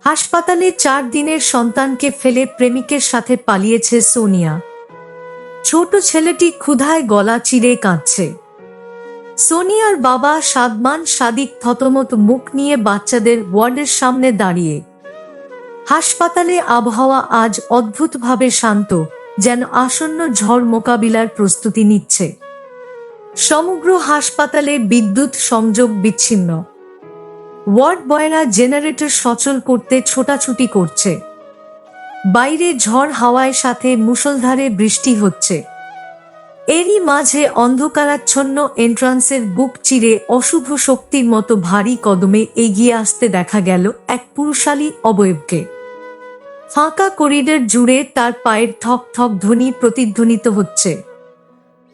হাসপাতালে 4 দিনের সন্তানকে ফেলে প্রেমিকের সাথে পালিয়েছে সোনিয়া। ছোট ছেলেটি ক্ষুধায় গলা চিরে কাঁদছে। সোনিয়ার বাবা সাদমান সাদিক থতমত মুখ নিয়ে বাচ্চাদের ওয়ার্ডের সামনে দাঁড়িয়ে। হাসপাতালে আবহাওয়া আজ অদ্ভুতভাবে শান্ত, যেন আসন্ন ঝড় মোকাবিলার প্রস্তুতি নিচ্ছে। সমগ্র হাসপাতালে বিদ্যুৎ সংযোগ বিচ্ছিন্ন। ওয়ার্ড বয়রা জেনারেটর সচল করতে ছোটাছুটি করছে। বাইরে ঝড় হাওয়ায় সাথে মুষলধারে বৃষ্টি হচ্ছে। এরই মাঝে অন্ধকারাচ্ছন্ন এন্ট্রান্সের বুক চিরে অশুভ শক্তির মতো ভারী কদমে এগিয়ে আসতে দেখা গেল এক পুরুষালী অবয়বকে। ফাঁকা করিডর জুড়ে তার পায়ের ঠক ঠক ধ্বনি প্রতিধ্বনিত হচ্ছে।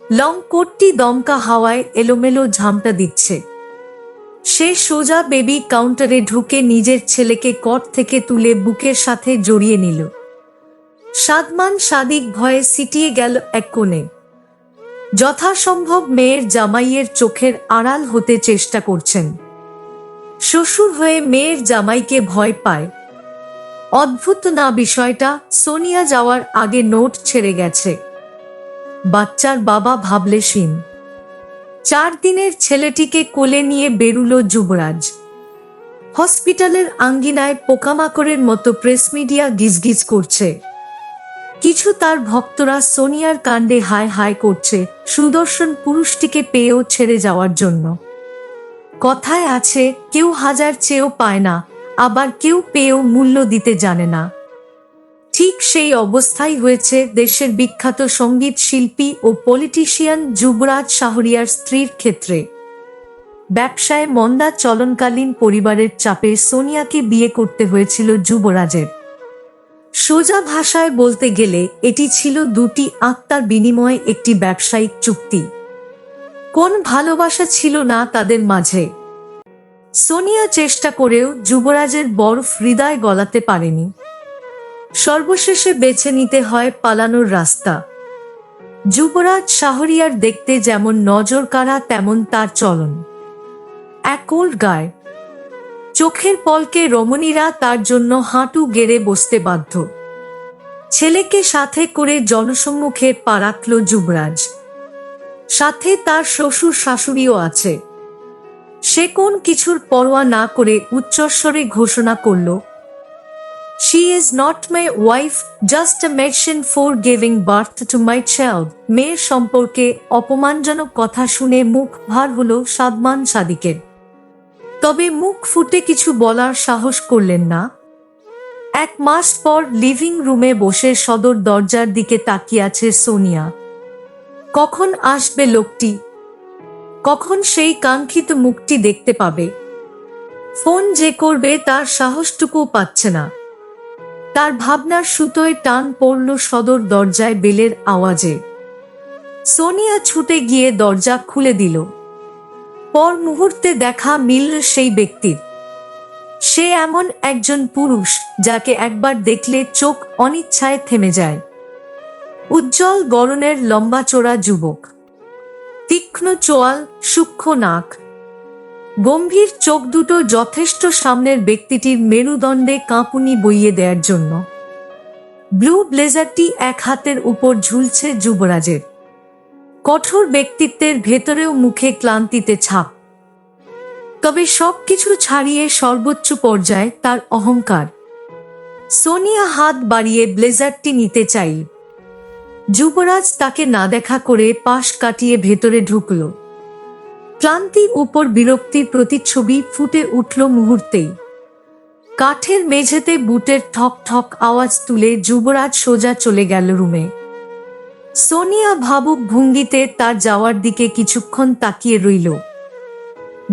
লং কোটটি দমকা হাওয়ায় এলোমেলো ঝামটা দিচ্ছে। সে সোজা বেবি কাউন্টারে ঢুকে নিজের ছেলেকে কট থেকে তুলে বুকের সাথে জড়িয়ে নিল। সাদমান সাদিক ভয়ে সিটিয়ে গেল এক কোণে। যথাসম্ভব মেয়ের জামাইয়ের চোখের আড়াল হতে চেষ্টা করছেন। শ্বশুর হয়ে মেয়ের জামাইকে ভয় পায়। অদ্ভুত না বিষয়টা? সোনিয়া যাওয়ার আগে নোট ছেড়ে গেছে। বাচ্চার বাবা ভাবলেশীন। 4 দিনের ছেলেটিকে কোলে নিয়ে বেরুল যুবরাজ। হসপিটালের আঙ্গিনায় পোকামাকড়ের মতো প্রেস মিডিয়া গিজগিজ করছে। কিছু তার ভক্তরা সোনিয়ার কাণ্ডে হায় হায় করছে, সুদর্শন পুরুষটিকে পেয়েও ছেড়ে যাওয়ার জন্য। কথায় আছে, কেউ হাজার চেয়েও পায় না, আবার কেউ পেয়েও মূল্য দিতে জানে না। ঠিক সেই অবস্থাই হয়েছে দেশের বিখ্যাত সঙ্গীত শিল্পী ও পলিটিশিয়ান যুবরাজ শাহরিয়ার স্ত্রীর ক্ষেত্রে। ব্যবসায় মন্দা চলনকালীন পরিবারের চাপে সোনিয়াকে বিয়ে করতে হয়েছিল যুবরাজের। সোজা ভাষায় বলতে গেলে এটি ছিল দুটি আত্মার বিনিময়ে একটি ব্যবসায়িক চুক্তি। কোন ভালোবাসা ছিল না তাদের মাঝে। সোনিয়া চেষ্টা করেও যুবরাজের বরফ হৃদয় গলাতে পারেনি। সর্বশেষে বেছে নিতে হয় পালানোর রাস্তা। যুবরাজ শাহরিয়ার দেখতে যেমন নজরকাড়া, তেমন তার চলন। এক ওল্ড গায়। চোখের পলকে রমণীরা তার জন্য হাঁটু গেড়ে বসতে বাধ্য। ছেলেকে সাথে করে জনসম্মুখে পা রাখল যুবরাজ। সাথে তার শ্বশুর শাশুড়িও আছে। সে কোন কিছুর পরোয়া না করে উচ্চস্বরে ঘোষণা করল, "She is not my wife, just a machine for giving birth to my child." মেয়ের সম্পর্কে অপমানজনক কথা শুনে মুখ ভার হলো সাদমান সাদিকের। তবে মুখ ফুটে কিছু বলার সাহস করলেন না। 1 মাস পর লিভিং রুমে বসে সদর দরজার দিকে তাকিয়ে আছে সোনিয়া। কখন আসবে লোকটি? কখন সেই কাঙ্ক্ষিত মুখটি দেখতে পাবে? ফোন যে করবে তার সাহসটুকু পাচ্ছে না। তার ভাবনার সুতোয় টান পড়ল সদর দরজায় বেলের আওয়াজে। সোনিয়া ছুটে গিয়ে দরজা খুলে দিল। পর মুহূর্তে দেখা মিলল সেই ব্যক্তির। সে এমন একজন পুরুষ যাকে একবার দেখলে চোখ অনিচ্ছায় থেমে যায়। উজ্জ্বল গড়নের লম্বা চোরা যুবক। তীক্ষ্ণ চোয়াল, সূক্ষ্ম নাক, গম্ভীর চোখ দুটো যথেষ্ট সামনের ব্যক্তিটির মেরুদণ্ডে কাঁপুনি বইয়ে দেওয়ার জন্য। ব্লু ব্লেজারটি এক হাতের উপর ঝুলছে যুবরাজের। কঠোর ব্যক্তিত্বের ভেতরেও মুখে ক্লান্তিতে ছাপ। তবে সবকিছু ছাড়িয়ে সর্বোচ্চ পর্যায়ে তার অহংকার। সোনিয়া হাত বাড়িয়ে ব্লেজারটি নিতে চাইল। যুবরাজ তাকে না দেখা করে পাশ কাটিয়ে ভেতরে ঢুকল। ক্লান্তির উপর বিরক্তির প্রতিচ্ছবি ফুটে উঠল মুহূর্তেই। কাঠের মেঝেতে বুটের ঠক ঠক আওয়াজ তুলে যুবরাজ সোজা চলে গেল রুমে। সোনিয়া ভাবুক ভঙ্গিতে তার যাওয়ার দিকে কিছুক্ষণ তাকিয়ে রইল।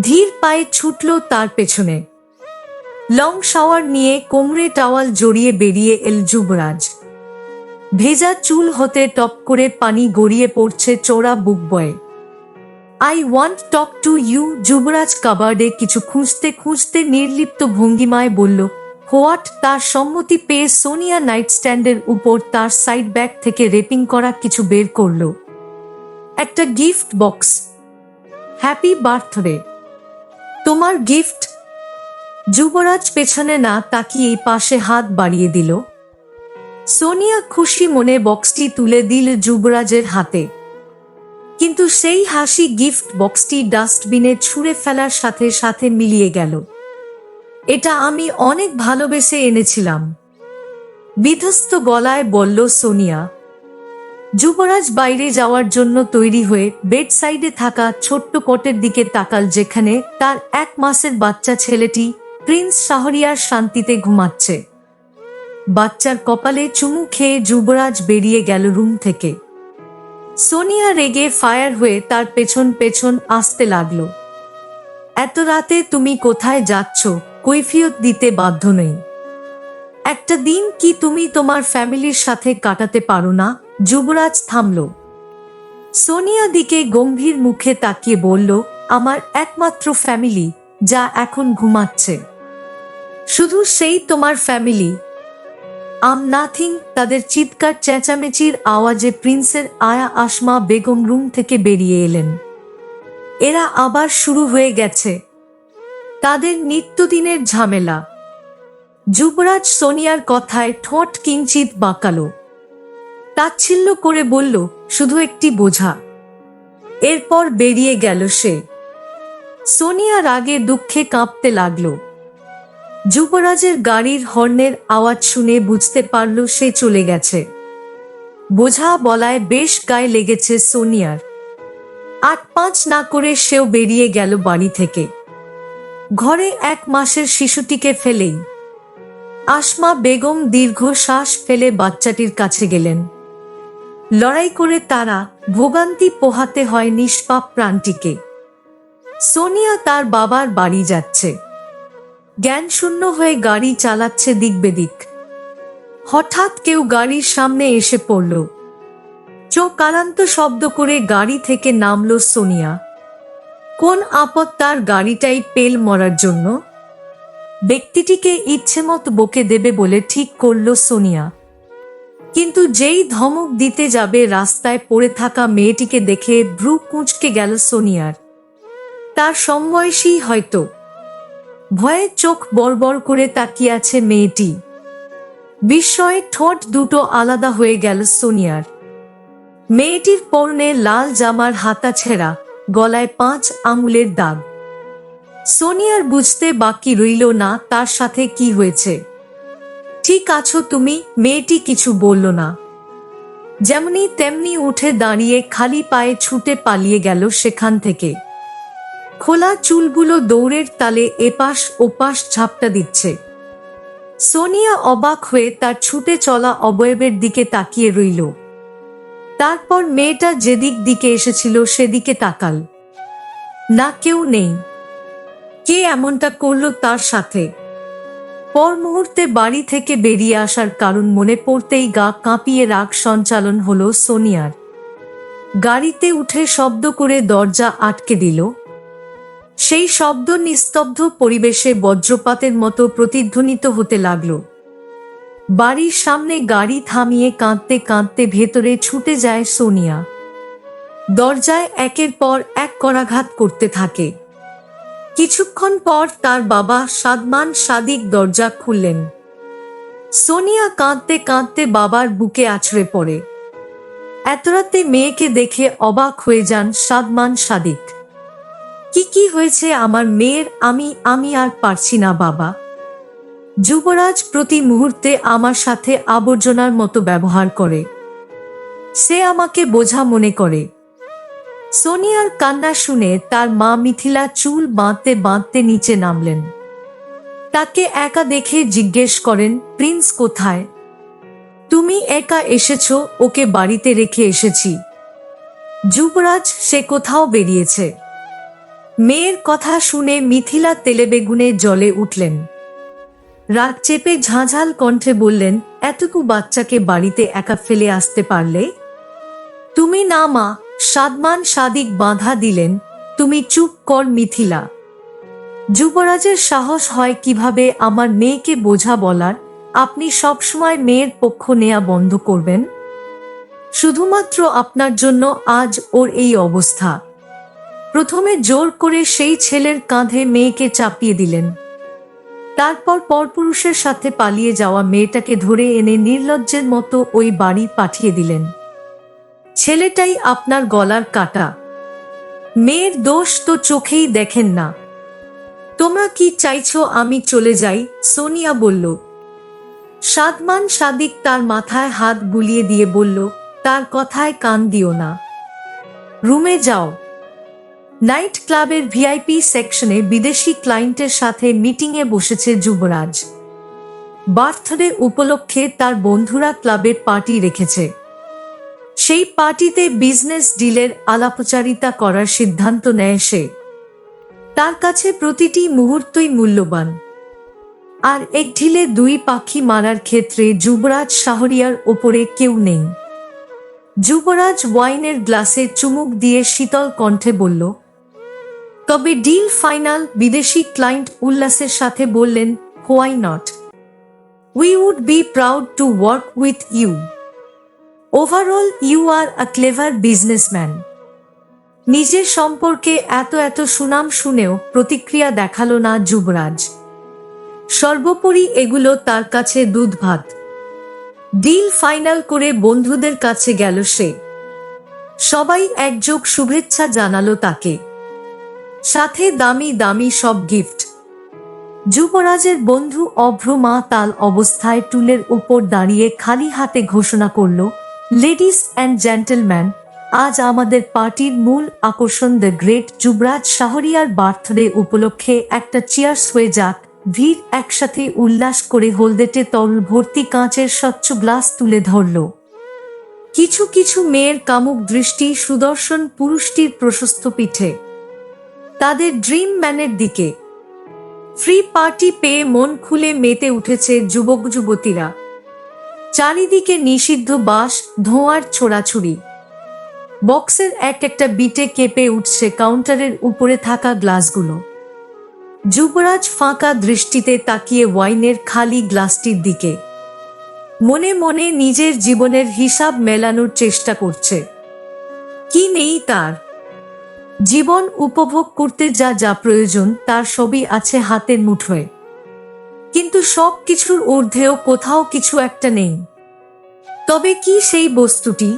ধীর পায়ে ছুটল তার পেছনে। লং শাওয়ার নিয়ে কোমরে টাওয়াল জড়িয়ে বেরিয়ে এল যুবরাজ। ভেজা চুল হতে টপ করে পানি গড়িয়ে পড়ছে চোরা বুক বয়ে। "I want talk to you." Yuvraj কাবার্ডে কিছু খুঁজতে খুঁজতে নির্লিপ্ত ভঙ্গিমায় বলল। হোয়াট? তার সম্মতি পেয়ে সোনিয়া নাইটস্ট্যান্ডের উপর তার সাইড ব্যাগ থেকে রেপিং করা কিছু বের করল। একটা গিফট বক্স। "Happy birthday. তোমার গিফট?" যুবরাজ পেছনে না তাকিয়ে পাশে হাত বাড়িয়ে দিল। সোনিয়া খুশি মনে বক্সটি তুলে দিল যুবরাজের হাতে, কিন্তু সেই হাসি গিফট বক্সটি ডাস্টবিনে ছুঁড়ে ফেলার সাথে সাথে মিলিয়ে গেল। এটা আমি অনেক ভালোবেসে এনেছিলাম, বিধ্বস্ত গলায় বলল সোনিয়া। যুবরাজ বাইরে যাওয়ার জন্য তৈরি হয়ে বেড সাইডে থাকা ছোট্ট কোটের দিকে তাকাল, যেখানে তার 1 মাসের বাচ্চা ছেলেটি প্রিন্স শাহরিয়ার শান্তিতে ঘুমাচ্ছে। বাচ্চার কপালে চুমু খেয়ে যুবরাজ বেরিয়ে গেল রুম থেকে। সোনিয়া রেগে ফায়ার হয়ে তার পেছন পেছন আসতে লাগলো। এত রাতে তুমি কোথায় যাচ্ছ? কৈফিয়ত দিতে বাধ্য নই। একটা দিন কি তুমি তোমার ফ্যামিলির সাথে কাটাতে পারো না? যুবরাজ থামল। সোনিয়া দিকে গম্ভীর মুখে তাকিয়ে বলল, আমার একমাত্র ফ্যামিলি যা এখন ঘুমাচ্ছে, শুধু সেই তোমার ফ্যামিলি। আম নাথিং। তাদের চিৎকার চেঁচামেচির আওয়াজে প্রিন্সের আয়া আসমা বেগম রুম থেকে বেরিয়ে এলেন। এরা আবার শুরু হয়ে গেছে তাদের নিত্যদিনের ঝামেলা। যুবরাজ সোনিয়ার কথায় ঠোঁট কিঞ্চিত বাঁকালো, তাচ্ছিল্য করে বলল, শুধু একটি বোঝা। এরপর বেরিয়ে গেল সে। সোনিয়া রাগে দুঃখে কাঁপতে লাগলো। যুবরাজের গাড়ির হর্নের আওয়াজ শুনে বুঝতে পারল সে চলে গেছে। বোঝা বলায় বেশ গায়ে লেগেছে সোনিয়ার। 8-5 না করে সেও বেরিয়ে গেল বাড়ি থেকে, ঘরে 1 মাসের শিশুটিকে ফেলেই। আসমা বেগম দীর্ঘশ্বাস ফেলে বাচ্চাটির কাছে গেলেন। লড়াই করে তারা ভোগান্তি পোহাতে হয় নিষ্পাপ প্রাণটিকে। সোনিয়া তার বাবার বাড়ি যাচ্ছে, জ্ঞানশূন্য হয়ে গাড়ি চালাচ্ছে দিক বেদিক। হঠাৎ কেউ গাড়ির সামনে এসে পড়ল। চোখাক্রান্ত শব্দ করে গাড়ি থেকে নামল সোনিয়া। কোন আপদ তার গাড়িটাই পেল মরার জন্য। ব্যক্তিটিকে ইচ্ছেমতো বকে দেবে বলে ঠিক করল সোনিয়া, কিন্তু যেই ধমক দিতে যাবে রাস্তায় পড়ে থাকা মেয়েটিকে দেখে ভ্রু কুঁচকে গেল সোনিয়ার। তার সমবয়সী হয়তো। ভয়ে চোখ বড়বড় করে তাকিয়ে আছে মেয়েটি। বিস্ময়ে ঠোঁট দুটো আলাদা হয়ে গেল সোনিয়ার। মেয়েটির পরনে লাল জামার হাতা ছেঁড়া, গলায় 5 আঙুলের দাগ। সোনিয়ার বুঝতে বাকি রইল না তার সাথে কি হয়েছে। ঠিক আছো তুমি? মেয়েটি কিছু বলল না। যেমনি তেমনি উঠে দাঁড়িয়ে খালি পায়ে ছুটে পালিয়ে গেল সেখান থেকে। খোলা চুলগুলো দৌড়ের তালে এপাশ ওপাশ ঝাপটা দিচ্ছে। সোনিয়া অবাক হয়ে তার ছুটে চলা অবয়বের দিকে তাকিয়ে রইল। তারপর মেয়েটা যেদিক দিকে এসেছিল সেদিকে তাকাল। না, কেউ নেই। কে এমনটা করলো তার সাথে? পর মুহূর্তে বাড়ি থেকে বেরিয়ে আসার কারণ মনে পড়তেই গা কাঁপিয়ে রাগ সঞ্চালন হলো সোনিয়ার। গাড়িতে উঠে শব্দ করে দরজা আটকে দিল। সেই শব্দ নিস্তব্ধ পরিবেশে বজ্রপাতের মতো প্রতিধ্বনিত হতে লাগল। বাড়ির সামনে গাড়ি থামিয়ে কাঁদতে কাঁদতে ভেতরে ছুটে যায় সোনিয়া। দরজায় একের পর এক করাঘাত করতে থাকে। কিছুক্ষণ পর তার বাবা সাদমান সাদিক দরজা খুললেন। সোনিয়া কাঁদতে কাঁদতে বাবার বুকে আছড়ে পড়ে। এত রাতে মেয়েকে দেখে অবাক হয়ে যান সাদমান সাদিক। কি হয়েছে আমার মেয়ের? আমি আর পারছি না বাবা। যুবরাজ প্রতি মুহূর্তে আমার সাথে আবর্জনার মতো ব্যবহার করে। সে আমাকে বোঝা মনে করে। সোনিয়ার কান্না শুনে তার মা মিথিলা চুল বাঁধতে বাঁধতে নিচে নামলেন। তাকে একা দেখে জিজ্ঞেস করেন, প্রিন্স কোথায়? তুমি একা এসেছো? ওকে বাড়িতে রেখে এসেছি। যুবরাজ, সে কোথাও বেরিয়েছে। মেয়ের কথা শুনে মিথিলা তেলেবেগুনে জ্বলে উঠলেন। রাগ চেপে ঝাঁঝাল কণ্ঠে বললেন, এতটুকু বাচ্চাকে বাড়িতে একা ফেলে আসতে পারলে? তুমি না মা। সাদমান সাদিক বাধা দিলেন। তুমি চুপ কর মিথিলা। যুবরাজের সাহস হয় কিভাবে আমার মেয়েকে বোঝা বলার? আপনি সবসময় মেয়ের পক্ষ নেয়া বন্ধ করবেন? শুধুমাত্র আপনার জন্য আজ ওর এই অবস্থা। প্রথমে জোর করে সেই ছেলের কাঁধে মেয়েকে চাপিয়ে দিলেন। তারপর পরপুরুষের সাথে পালিয়ে যাওয়া মেয়েটাকে ধরে এনে নির্লজ্জের মতো ওই বাড়ি পাঠিয়ে দিলেন। ছেলেটাই আপনার গলার কাটা। মেয়ের দোষ তো চোখেই দেখেন না। তোমরা কি চাইছো আমি চলে যাই? সোনিয়া বলল। সাদমান সাদিক তার মাথায় হাত বুলিয়ে দিয়ে বলল, তার কথায় কান দিও না, রুমে যাও। নাইট ক্লাবের ভিআইপি সেকশনে বিদেশি ক্লায়েন্টের সাথে মিটিংয়ে বসেছে যুবরাজ। বার্থডে উপলক্ষে তার বন্ধুরা ক্লাবের পার্টি রেখেছে। সেই পার্টিতে বিজনেস ডিলের আলাপচারিতা করার সিদ্ধান্ত নেয় সে। তার কাছে প্রতিটি মুহূর্তই মূল্যবান। আর এক ঢিলে দুই পাখি মারার ক্ষেত্রে যুবরাজ শাহরিয়ার ওপরে কেউ নেই। যুবরাজ ওয়াইনের গ্লাসে চুমুক দিয়ে শীতল কণ্ঠে বলল, তবে ডিল ফাইনাল? বিদেশি ক্লায়েন্ট উল্লাসের সাথে বললেন, why not, we would be proud to work with you. Overall you are a clever businessman. নিজের সম্পর্কে এত সুনাম শুনেও প্রতিক্রিয়া দেখালো না যুবরাজ। সর্বোপরি এগুলো তার কাছে দুধ ভাত। ডিল ফাইনাল করে বন্ধুদের কাছে গেল সে। সবাই একযোগ শুভেচ্ছা জানালো তাকে, সাথে দামি দামি সব গিফট। যুবরাজের বন্ধু অভ্র মা তাল অবস্থায় টুলের উপর দাঁড়িয়ে খালি হাতে ঘোষণা করল, লেডিস অ্যান্ড জেন্টলম্যান, আজ আমাদের পার্টির মূল আকর্ষণ the great Yuvraj Shahriar birthday উপলক্ষে একটা চিয়ার্স হয়ে যাক। ভিড় একসাথে উল্লাস করে হলদেটে তরল ভর্তি কাঁচের স্বচ্ছ গ্লাস তুলে ধরল। কিছু কিছু মেয়ের কামুক দৃষ্টি সুদর্শন পুরুষটির প্রশস্ত পিঠে, তাদের ড্রিম ম্যানের দিকে। ফ্রি পার্টি পেয়ে মন খুলে মেতে উঠেছে যুবক যুবতীরা। চারিদিকে নিষিদ্ধ বাঁশ, ধোঁয়ার ছোড়াছুড়ি। বক্সের একটা বিটে কেঁপে উঠছে কাউন্টারের উপরে থাকা গ্লাসগুলো। যুবরাজ ফাঁকা দৃষ্টিতে তাকিয়ে ওয়াইনের খালি গ্লাসটির দিকে মনে মনে নিজের জীবনের হিসাব মেলানোর চেষ্টা করছে। কি নেই তার? জীবন উপভোগ করতে যা যা প্রয়োজন তার সবই আছে হাতের মুঠোয়, কিন্তু সব কিছুর ঊর্ধ্বেও কোথাও কিছু একটা নেই। তবে কি সেই বস্তুটি?